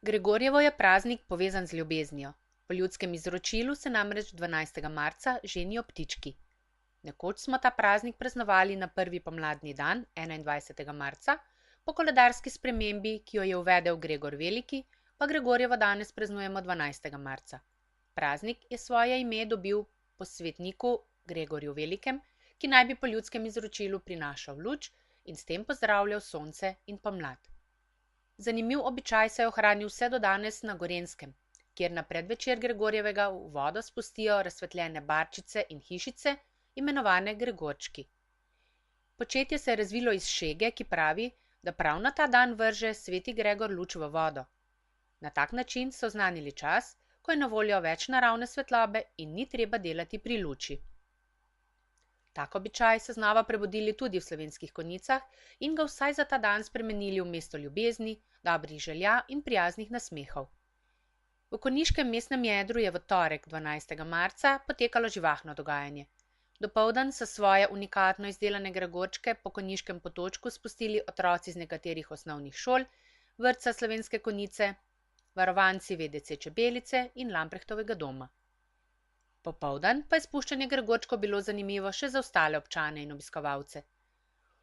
Gregorjevo je praznik povezan z ljubeznijo. Po ljudskem izročilu se namreč 12. marca ženijo ptički. Nekoč smo ta praznik praznovali na prvi pomladni dan, 21. marca, po koledarski spremembi, ki jo je uvedel Gregor Veliki, pa Gregorjevo danes praznujemo 12. marca. Praznik je svoje ime dobil po svetniku Gregorju Velikem, ki naj bi po ljudskem izročilu prinašal luč in s tem pozdravljal sonce in pomlad. Zanimiv običaj se je ohranil vse do danes na Gorenjskem, kjer na predvečer Gregorjevega v vodo spustijo razsvetljene barčice in hišice, imenovane Gregorčki. Početje se je razvilo iz šege, ki pravi, da prav na ta dan vrže sveti Gregor luč v vodo. Na tak način so oznanili čas, ko je na voljo več naravne svetlobe in ni treba delati pri luči. Tak običaj so znova prebudili tudi v Slovenskih Konjicah in ga vsaj za ta dan spremenili v mesto ljubezni, dobrih želja in prijaznih nasmehov. V konjiškem mestnem jedru je v torek 12. marca potekalo živahno dogajanje. Dopoldan so svoje unikatno izdelane Gregorčke po konjiškem potočku spustili otroci z nekaterih osnovnih šol, vrtca Slovenske Konjice, varovanci VDC Čebelice in Lamprehtovega doma. Popoldan pa je spuščanje Gregorčkov bilo zanimivo še za ostale občane in obiskovalce. V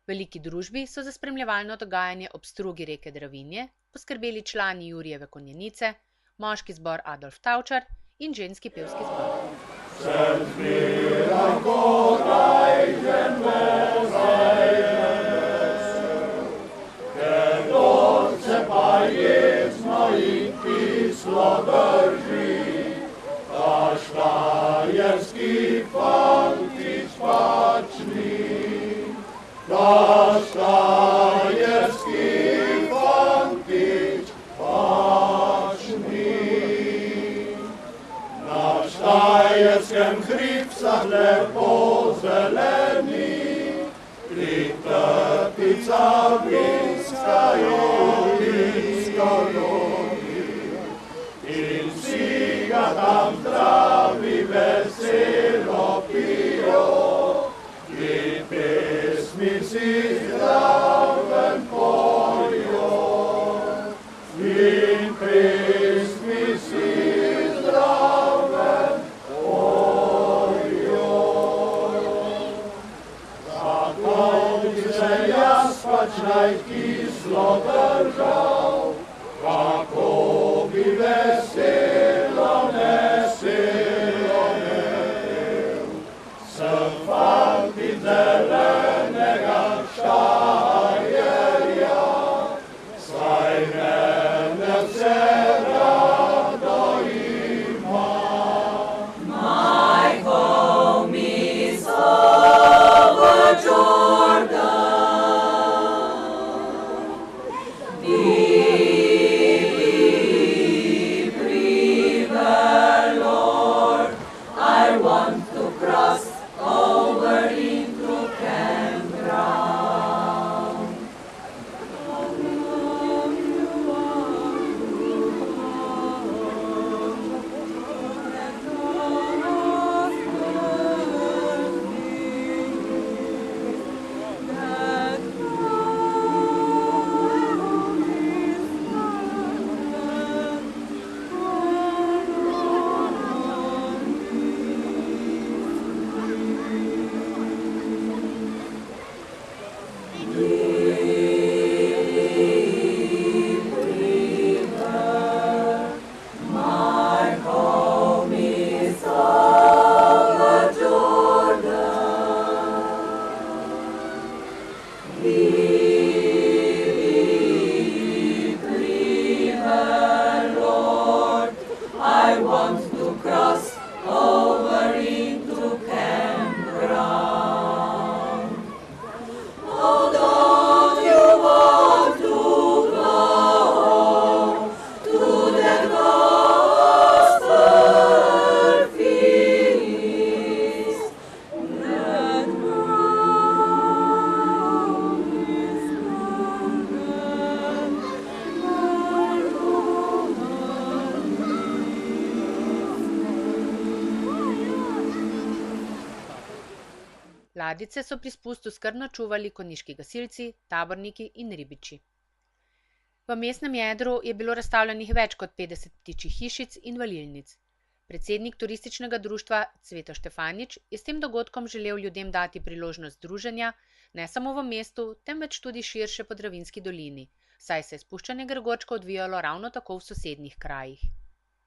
veliki družbi so za spremljevalno dogajanje ob strugi reke Dravinje poskrbeli člani Jurijeve konjenice, moški zbor Adolf Tavčar in ženski pevski zbor. Štajerski fantič pačni, na štajerskem hribcah lepo zeleni, kriptica vinska jogi, in vsi ga tam zdravi veselo pijo, in pesmi si zraven pojo, in pesmi si zraven pojo. Zato bi se jaz pač najkislo držal, kako bi veselo neselo nepel. Sem fanti zelenega Štajerja, saj mene vse rado ima. My home is over Jordan. Ladjice so pri spustu skrbno čuvali konjiški gasilci, taborniki in ribiči. V V mestnem jedru je bilo razstavljenih več kot 50 ptičjih hišic in valilnic. Predsednik turističnega društva Cveto Štefanič je s tem dogodkom želel ljudem dati priložnost druženja, ne samo v mestu, temveč tudi širše po Dravinjski dolini, saj se je spuščanje gregorčkov odvijalo ravno tako v sosednjih krajih.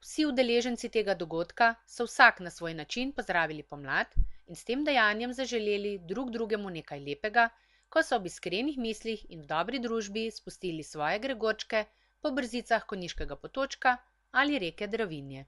Vsi udeleženci tega dogodka so vsak na svoj način pozdravili pomlad in s tem dejanjem zaželeli drug drugemu nekaj lepega, ko so ob iskrenih mislih in v dobri družbi spustili svoje gregorčke po brzicah Konjiškega potočka ali reke Dravinje.